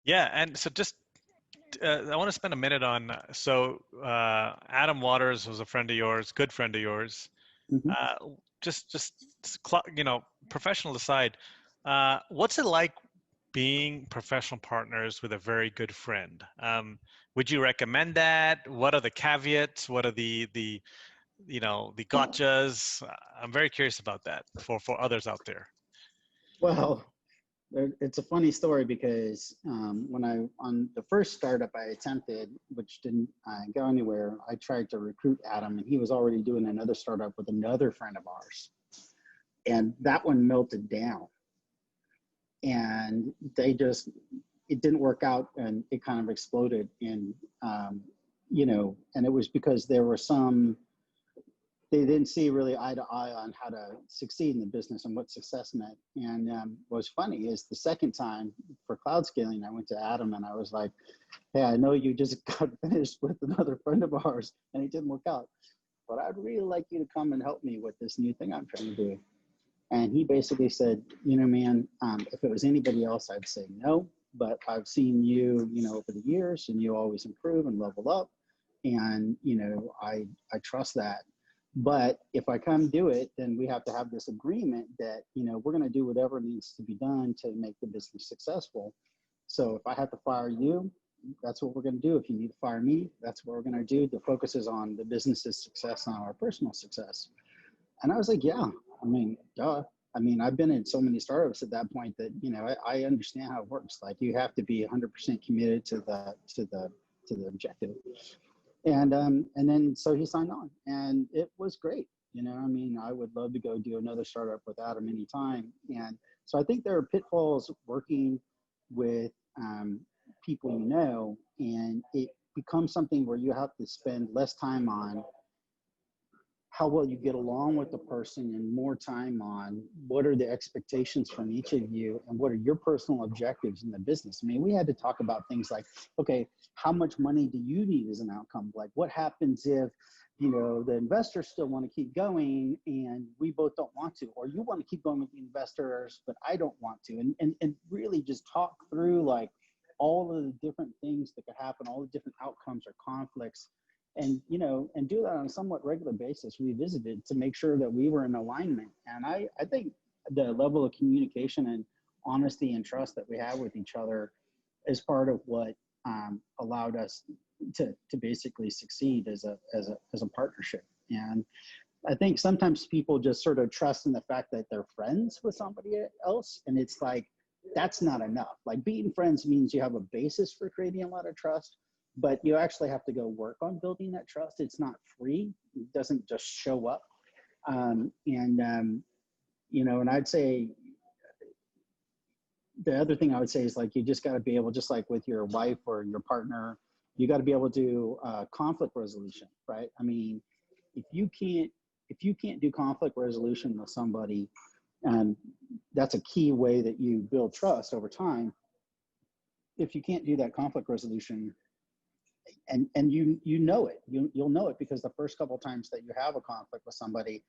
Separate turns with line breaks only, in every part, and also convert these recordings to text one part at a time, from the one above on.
Yeah, and so just I want to spend a minute on Adam Waters was a friend of yours, good friend of yours.
Hmm.
Uh, professional aside, what's it like being professional partners with a very good friend? Would you recommend that? What are the caveats? What are the gotchas? I'm very curious about that for others out there.
Well, it's a funny story because when I on the first startup I attempted, which didn't go anywhere, I tried to recruit Adam, and he was already doing another startup with another friend of ours, and that one melted down, and it didn't work out, and it kind of exploded, and and it was because there were some they didn't see really eye to eye on how to succeed in the business and what success meant. And what was funny is the second time for cloud scaling, I went to Adam and I was like, hey, I know you just got finished with another friend of ours and it didn't work out, but I'd really like you to come and help me with this new thing I'm trying to do. And he basically said, man, if it was anybody else, I'd say no. But I've seen you, over the years, and you always improve and level up. And, I trust that. But if I come do it, then we have to have this agreement that, we're going to do whatever needs to be done to make the business successful. So if I have to fire you, that's what we're going to do. If you need to fire me, that's what we're going to do. The focus is on the business's success, not our personal success. And I was like, yeah, I mean, duh. I mean, I've been in so many startups at that point that, I understand how it works. Like you have to be 100% committed to the objective. And then so he signed on and it was great. I mean, I would love to go do another startup with Adam anytime. And so I think there are pitfalls working with people, and it becomes something where you have to spend less time on how well you get along with the person and more time on what are the expectations from each of you and what are your personal objectives in the business. I mean, we had to talk about things like, okay, how much money do you need as an outcome? Like what happens if, the investors still want to keep going and we both don't want to, or you want to keep going with the investors, but I don't want to. And really just talk through like all of the different things that could happen, all the different outcomes or conflicts, and do that on a somewhat regular basis, revisit it to make sure that we were in alignment. And I think the level of communication and honesty and trust that we have with each other is part of what allowed us to basically succeed as a partnership. And I think sometimes people just sort of trust in the fact that they're friends with somebody else, and it's like that's not enough. Like being friends means you have a basis for creating a lot of trust, but you actually have to go work on building that trust. It's not free. It doesn't just show up. And I'd say the other thing I would say is like, you just got to be able, just like with your wife or your partner, you got to be able to do conflict resolution, right? I mean, if you can't do conflict resolution with somebody, and that's a key way that you build trust over time. If you can't do that conflict resolution, and you'll know it because the first couple of times that you have a conflict with somebody,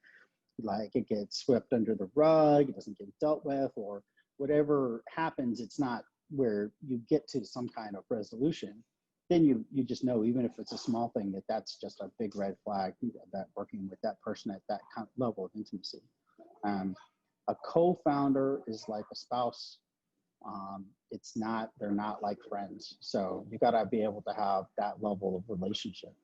like it gets swept under the rug, it doesn't get dealt with, or whatever happens, it's not where you get to some kind of resolution. Then you just know, even if it's a small thing, that's just a big red flag, that working with that person at that kind of level of intimacy. A co-founder is like a spouse. They're not like friends. So you got to be able to have that level of relationship.